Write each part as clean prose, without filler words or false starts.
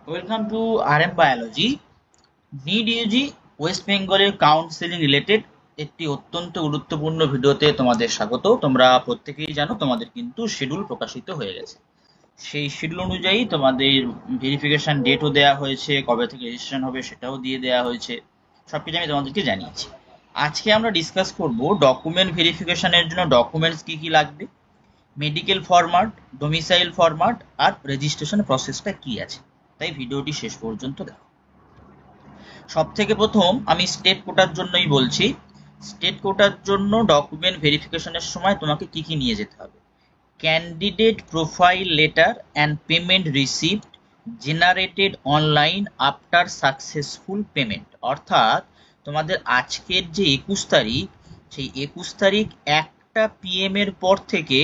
Welcome to RM biology. NEET UG West বেঙ্গলের counselling related একটি অত্যন্ত গুরুত্বপূর্ণ ভিডিওতে তোমাদের স্বাগত। তোমরা প্রত্যেকেই জানো তোমাদের কিন্তু শিডিউল প্রকাশিত হয়ে গেছে। সেই শিডিউল অনুযায়ী তোমাদের ভেরিফিকেশন ডেটও দেওয়া হয়েছে, কবে থেকে রেজিস্ট্রেশন হবে সেটাও দিয়ে দেওয়া হয়েছে। সবকিছু আমি তোমাদেরকে জানিয়েছি। আজকে আমরা ডিসকাস করব ডকুমেন্ট ভেরিফিকেশনের জন্য ডকুমেন্টস কি কি লাগবে, মেডিকেল ফরম্যাট, ডোমিসাইল ফরম্যাট আর রেজিস্ট্রেশন প্রসেসটা কি আছে। তাই ভিডিওটি শেষ পর্যন্ত দেখো। সব থেকে প্রথম আমি স্টেট কোটার জন্যই বলছি। স্টেট কোটার জন্য ডকুমেন্ট ভেরিফিকেশনের সময় তোমাকে কি কি নিয়ে যেতে হবে? Candidate profile letter and payment receipt generated online after successful payment. অর্থাৎ তোমাদের আজকের যে 21 তারিখ, সেই 21 তারিখ 1টা PM এর পর থেকে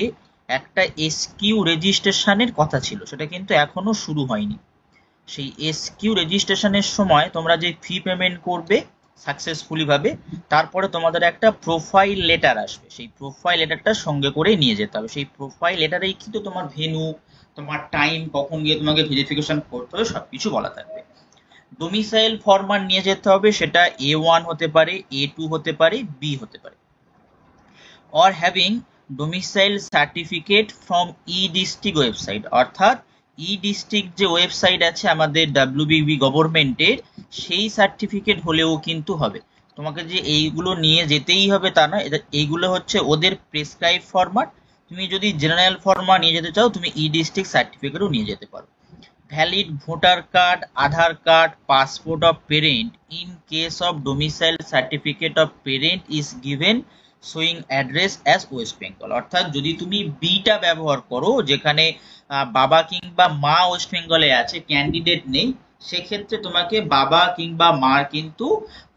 একটা এসকিউ রেজিস্ট্রেশনের কথা ছিল, সেটা কিন্তু এখনো শুরু হয়নি। সেই এসকিউ রেজিস্ট্রেশনের সময় তোমরা যে ফি পেমেন্ট করবে সাকসেসফুলি ভাবে, তারপরে তোমাদের একটা প্রোফাইল লেটার আসবে। সেই প্রোফাইল লেটারটা সঙ্গে করে নিয়ে যেতে হবে। সেই প্রোফাইল লেটারেই কিন্তু তোমার ভেন্যু, তোমার টাইম, কখন গিয়ে তোমাকে ভেরিফিকেশন করতে হবে সবকিছু বলা থাকবে। ডোমিসাইল ফরম্যাট নিয়ে যেতে হবে, সেটা A1 হতে পারে, A2 হতে পারে, বি হতে পারে। Or having domicile certificate from E district website. অর্থাৎ ই ডিস্ট্রিক্ট যে ওয়েবসাইট আছে আমাদের WBB গভর্নমেন্টের, সেই সার্টিফিকেট হলেও কিন্তু হবে। তোমাকে যে এইগুলো নিয়ে যেতেই হবে তা না, এইগুলো হচ্ছে ওদের প্রেসক্রাইব ফরম্যাট। তুমি যদি জেনারেল ফরম্যাট নিয়ে যেতে চাও, তুমি ই ডিস্ট্রিক্ট সার্টিফিকেটও নিয়ে যেতে পারো। Valid voter card, Aadhaar card, passport of parent in case of domicile certificate of parent is given showing address as West Bengal. অর্থাৎ যদি তুমি বিটা ব্যবহার করো, যেখানে বাবা কিংবা মা ওয়েস্ট বেঙ্গলে আছে, ক্যান্ডিডেট নেই, সেক্ষেত্রে তোমাকে বাবা কিংবা মার কিন্তু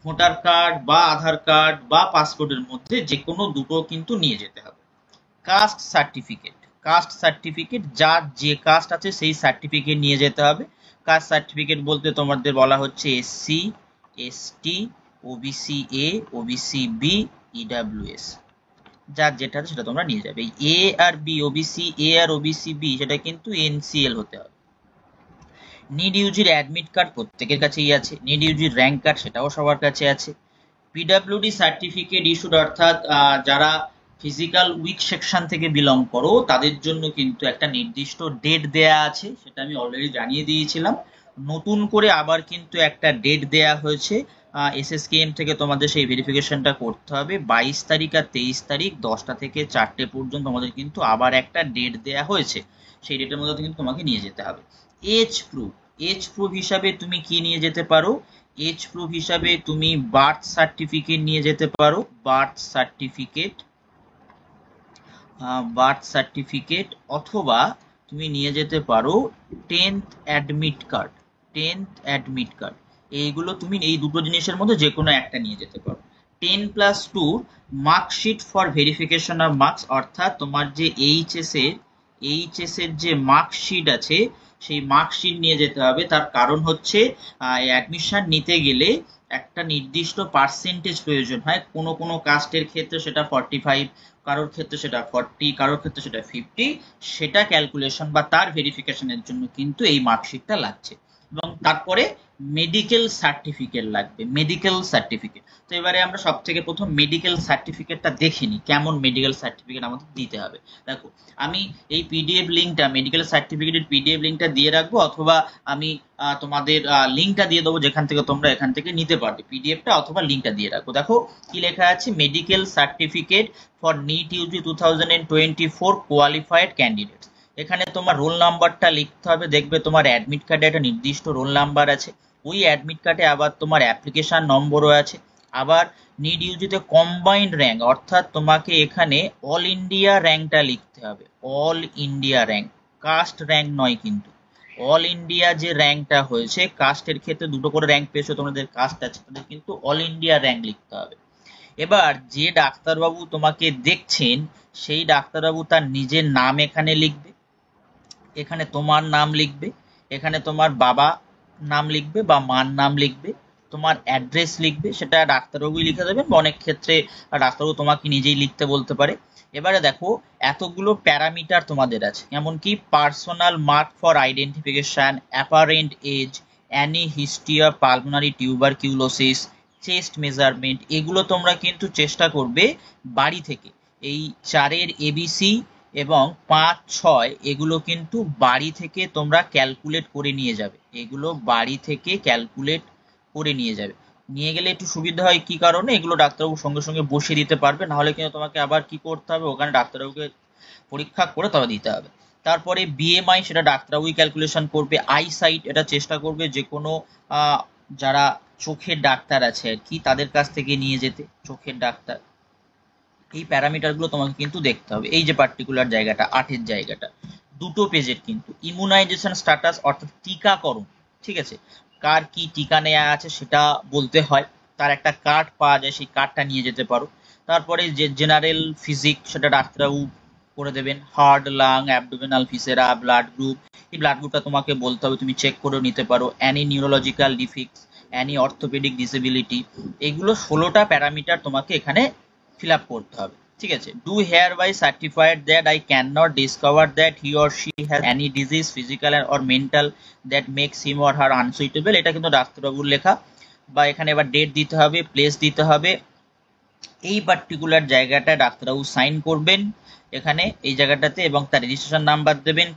ভোটার কার্ড বা আধার কার্ড বা পাসপোর্টের মধ্যে যে কোনো দুটো কিন্তু নিয়ে যেতে হবে। কাস্ট সার্টিফিকেট, কাস্ট সার্টিফিকেট যার যে কাস্ট আছে সেই সার্টিফিকেট নিয়ে যেতে হবে। কাস্ট সার্টিফিকেট বলতে তোমাদের বলা হচ্ছে SC, ST, OBC A, OBC B, EWS। যার যেটা আছে সেটা তোমরা নিয়ে যাবে। এই A R B, OBC A R OBC B সেটা কিন্তু NCL হতে হবে। নিড ইউজির অ্যাডমিট কার্ড প্রত্যেকের কাছেই আছে। নিড ইউজির র্যাঙ্ক কার্ড সেটাও সবার কাছে আছে। PWD সার্টিফিকেট ইস্যুড, অর্থাৎ যারা ফিজিক্যাল উইক সেকশন থেকে বিলং করো তাদের জন্য কিন্তু একটা নির্দিষ্ট ডেট দেয়া আছে, সেটা আমি অলরেডি জানিয়ে দিয়েছিলাম। নতুন করে আবার কিন্তু একটা ডেট দেয়া হয়েছে। SSKM থেকে তোমাদের সেই ভেরিফিকেশনটা করতে হবে। 22 তারিখ আর 23 তারিখ 10টা থেকে 4টে পর্যন্ত তোমাদের কিন্তু আবার একটা ডেট দেয়া হয়েছে। সেই ডেটের মধ্যে কিন্তু তোমাকে নিয়ে যেতে হবে। এজ প্রুফ, এজ প্রুফ হিসাবে তুমি কি নিয়ে যেতে পারো? এজ প্রুফ হিসাবে তুমি বার্থ সার্টিফিকেট নিয়ে যেতে পারো। বার্থ সার্টিফিকেট, বার্থ সার্টিফিকেট, অথবা তুমি নিয়ে যেতে পারো 10th admit card. 10th admit card, এইগুলো তুমি এই দুটো জিনিসের মধ্যে যে কোনো একটা নিয়ে যেতে পারো। 10+2 marksheet for verification of marks. অর্থাৎ তোমার যে এইচএস এর যে মার্কশিট আছে, সেই মার্কশিট নিয়ে যেতে হবে। তার কারণ হচ্ছে অ্যাডমিশন নিতে গেলে একটা নির্দিষ্ট পার্সেন্টেজ প্রয়োজন হয়। কোনো কোনো কাস্টের ক্ষেত্রে সেটা 45, কারোর ক্ষেত্রে সেটা 40, কারোর ক্ষেত্রে সেটা 50। সেটা ক্যালকুলেশন বা তার ভেরিফিকেশনের জন্য কিন্তু এই মার্কশিটটা লাগছে। এবং তারপরে মেডিকেল সার্টিফিকেট লাগবে, মেডিকেল সার্টিফিকেট। তো এবারে আমরা সব থেকে প্রথম মেডিকেল সার্টিফিকেটটা দেখে নিই, কেমন মেডিকেল সার্টিফিকেট আমাদের দিতে হবে। দেখো, আমি এই পিডিএফ লিঙ্কটা, মেডিকেল সার্টিফিকেটের পিডিএফ লিঙ্কটা দিয়ে রাখবো, অথবা আমি তোমাদের লিঙ্কটা দিয়ে দেবো, যেখান থেকে তোমরা এখান থেকে নিতে পারবে পিডিএফটা, অথবা লিঙ্কটা দিয়ে রাখবো। দেখো কি লেখা আছে, medical certificate for NEET UG 2024 qualified candidate. এখানে তোমার রোল নাম্বারটা লিখতে হবে। দেখবে তোমার অ্যাডমিট কার্ডে একটা নির্দিষ্ট রোল নাম্বার আছে, ওই অ্যাডমিট কার্ডে আবার তোমার অ্যাপ্লিকেশন নম্বরও আছে। আবার নিড ইউজিতে কম্বাইন্ড র্যাঙ্ক, অর্থাৎ তোমাকে এখানে অল ইন্ডিয়া র্যাঙ্কটা লিখতে হবে। All India rank, caste rank নয় কিন্তু। অল ইন্ডিয়া যে র্যাঙ্কটা হয়েছে, কাস্টের ক্ষেত্রে দুটো করে র্যাঙ্ক পেয়েছো তোমাদের, কাস্ট আছে তাদের কিন্তু অল ইন্ডিয়া র্যাঙ্ক লিখতে হবে। এবার যে ডাক্তারবাবু তোমাকে দেখছেন, সেই ডাক্তারবাবু তার নিজের নাম এখানে লিখবে, এখানে তোমার নাম লিখবে, এখানে তোমার বাবা নাম লিখবে বা মার নাম লিখবে, তোমার অ্যাড্রেস লিখবে, সেটা ডাক্তারবাবুই লিখে দেবেন, বা অনেক ক্ষেত্রে ডাক্তারবাবু তোমাকে নিজেই লিখতে বলতে পারে। এবারে দেখো এতগুলো প্যারামিটার তোমাদের আছে, যেমন কি personal mark for identification, apparent age, any history of pulmonary tuberculosis, chest measurement, এগুলো তোমরা কিন্তু চেষ্টা করবে বাড়ি থেকে এই 4-এর এবিসি এবং 5-6 এগুলো কিন্তু বাড়ি থেকে তোমরা ক্যালকুলেট করে নিয়ে যাবে, এগুলো বাড়ি থেকে ক্যালকুলেট করে নিয়ে যাবে। নিয়ে গেলে একটু সুবিধা হয়, কি কারণে, এগুলো ডাক্তারবাবু সঙ্গে সঙ্গে বসিয়ে দিতে পারবে, নাহলে কিন্তু তোমাকে আবার কি করতে হবে, ওখানে ডাক্তারবাবুকে পরীক্ষা করে তবে দিতে হবে। তারপরে বিএমআই, সেটা ডাক্তারবাবুই ক্যালকুলেশন করবে। আই সাইট, এটা চেষ্টা করবে যে কোনো যারা চোখের ডাক্তার আছে আর কি তাদের কাছ থেকে নিয়ে যেতে, চোখের ডাক্তার। এই প্যারামিটারগুলো তোমাকে কিন্তু দেখতে হবে। এই যে পার্টিকুলার জায়গাটা 8-এর জায়গাটা 2টো পেজের কিন্তু ইমিউনাইজেশন স্ট্যাটাস, অর্থাৎ টিকাকরণ, ঠিক আছে, কার কি টিকা নেওয়া আছে সেটা বলতে হয়, তার একটা কার্ড পাওয়া যায়, সেই কার্ডটা নিয়ে যেতে পারো। তারপরে যে জেনারেল ফিজিক, সেটা ডাক্তারবাবু করে দেবেন। Heart, lung, abdominal viscera, blood group, এই ব্লাড গ্রুপটা তোমাকে বলতে হবে, তুমি চেক করেও নিতে পারো। Any neurological defects, any orthopaedic disability, এগুলো 16টা প্যারামিটার তোমাকে এখানে ফিল আপ করতে হবে, ঠিক আছে। Do hereby certified that I can not discover that he or she has any disease physical or mental that makes him or her unsuitable, এটা কিন্তু ডাক্তারবাবুর লেখা। বা এখানে এবার ডেট দিতে হবে, প্লেস দিতে হবে, এই পার্টিকুলার জায়গাটায় ডাক্তারবাবু সাইন করবেন এখানে এই জায়গাটাতে, এবং তার রেজিস্ট্রেশন নাম্বার দেবেন,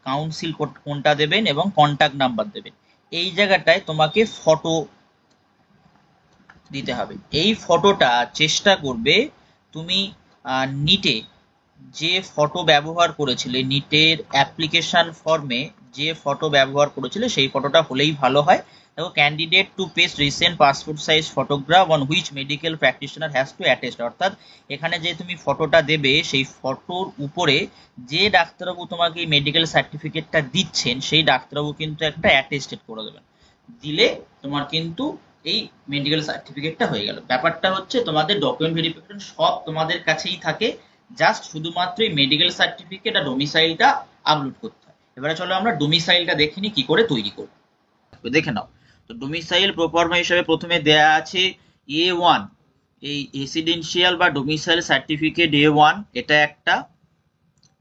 কাউন্সিল কোনটা দেবেন, এবং কন্ট্যাক্ট নাম্বার দেবেন। এই জায়গাটায় তোমাকে ফটো দিতে হবে। এই ফটোটা চেষ্টা করবে তুমি নিটে যে ফটো ব্যবহার করেছিলে, নিটের অ্যাপ্লিকেশন ফর্মে যে ফটো ব্যবহার করেছিলে সেই ফটোটা হলেই ভালো হয়। দেখো, candidate to paste recent passport size photograph on which medical practitioner has to attest, অর্থাৎ এখানে যে তুমি ফটোটা দেবে সেই ফটোর উপরে যে ডাক্তারবাবু তোমাকে এই মেডিকেল সার্টিফিকেটটা দিচ্ছেন সেই ডাক্তারবাবু কিন্তু একটা অ্যাটেস্টেড করে দেবেন, দিলে তোমার কিন্তু এই মেডিকেল সার্টিফিকেটটা হয়ে গেল। ব্যাপারটা হচ্ছে তোমাদের ডকুমেন্ট ভেরিফিকেশন সব তোমাদের কাছেই থাকে, জাস্ট শুধুমাত্র এই মেডিকেল সার্টিফিকেট আর ডোমিসাইলটা আপলোড করতে হয়। এবারে চলো আমরা ডোমিসাইলটা দেখে নিই কি করে তৈরি করব, দেখে নাও। তো ডোমিসাইল প্রোফর্মা হিসেবে প্রথমে দেয়া আছে A1, এই রেসিডেন্সিয়াল বা ডোমিসাইল সার্টিফিকেট A1, এটা একটা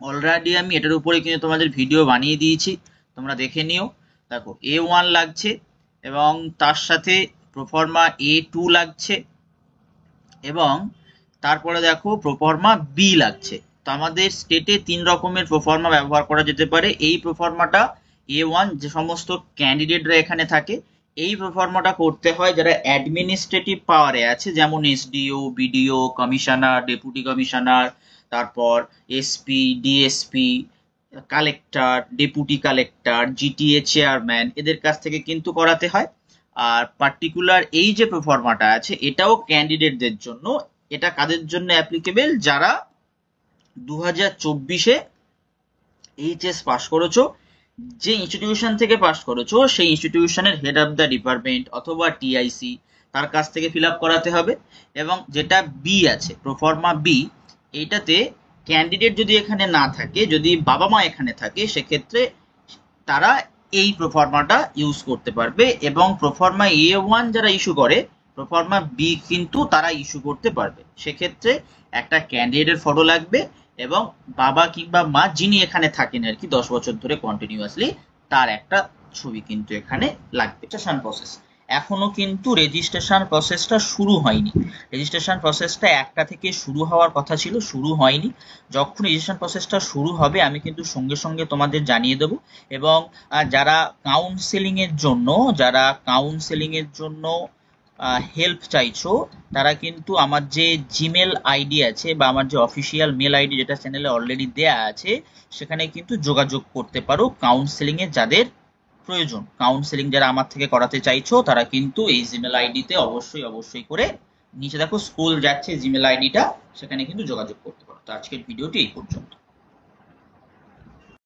অলরেডি আমি এটার উপরে কিন্তু তোমাদের ভিডিও বানিয়ে দিয়েছি, তোমরা দেখে নিও। দেখো A1 লাগছে, এবং তার সাথে প্রোফর্মা A2 লাগছে, এবং তারপরে দেখো প্রোফর্মা বি লাগছে। তো আমাদের স্টেটে 3 রকমের প্রোফর্মা ব্যবহার করা যেতে পারে। এই প্রোফর্মাটা A1 যে সমস্ত ক্যান্ডিডেটরা এখানে থাকে, এই প্রোফর্মাটা করতে হয় যারা অ্যাডমিনিস্ট্রেটিভ পাওয়ারে আছে, যেমন SDO, BDO, commissioner, deputy commissioner, তারপর SP, DSP, collector, deputy collector, GTA chairman, এদের কাছ থেকে কিন্তু করাতে হয়। আর পার্টিকুলার এই যে প্রোফর্মাটা আছে এটাও ক্যান্ডিডেটদের জন্য, এটা কাদের জন্য অ্যাপ্লিকেবল, যারা 2024-এ এইচএস পাস করেছো, যে ইনস্টিটিউশন থেকে পাস করেছো সেই ইনস্টিটিউশনের হেড অফ দ্য ডিপার্টমেন্ট অথবা টিআইসি, তার কাছ থেকে ফিল আপ করাতে হবে। এবং যেটা বি আছে প্রোফর্মা বি, এইটাতে ক্যান্ডিডেট যদি এখানে না থাকে, যদি বাবা মা এখানে থাকে, সেক্ষেত্রে তারা এই প্রোফর্মাটা ইউজ করতে পারবে। এবং প্রোফর্মা A1 যারা ইস্যু করে, প্রোফর্মা বি কিন্তু তারা ইস্যু করতে পারবে। সেক্ষেত্রে একটা ক্যান্ডিডেটের ফটো লাগবে, এবং বাবা কিংবা মা যিনি এখানে থাকেন আর কি 10 বছর ধরে কন্টিনিউয়াসলি, তার একটা ছবি কিন্তু এখানে লাগবে। রেজিস্ট্রেশন প্রসেস, এখনো কিন্তু রেজিস্ট্রেশন প্রসেসটা শুরু হয়নি। রেজিস্ট্রেশন প্রসেসটা 1টা থেকে শুরু হওয়ার কথা ছিল, শুরু হয়নি। যখন রেজিস্ট্রেশন প্রসেসটা শুরু হবে আমি কিন্তু সঙ্গে সঙ্গে তোমাদের জানিয়ে দেবো। এবং যারা কাউন্সেলিং এর জন্য হেল্প চাইছো, তারা কিন্তু আমার যে জিমেল আইডি আছে বা আমার যে অফিসিয়াল মেল আইডি যেটা চ্যানেলে অলরেডি দেয়া আছে, সেখানে কিন্তু যোগাযোগ করতে পারো। কাউন্সেলিং এ যাদের প্রয়োজন, কাউন্সেলিং যারা আমার থেকে করাতে চাইছো, তারা কিন্তু এই জিমেল আইডিতে অবশ্যই করে, নিচে দেখো স্ক্রল যাচ্ছে জিমেল আইডিটা, সেখানে কিন্তু যোগাযোগ করতে পারো। তো আজকের ভিডিওটি এই পর্যন্ত।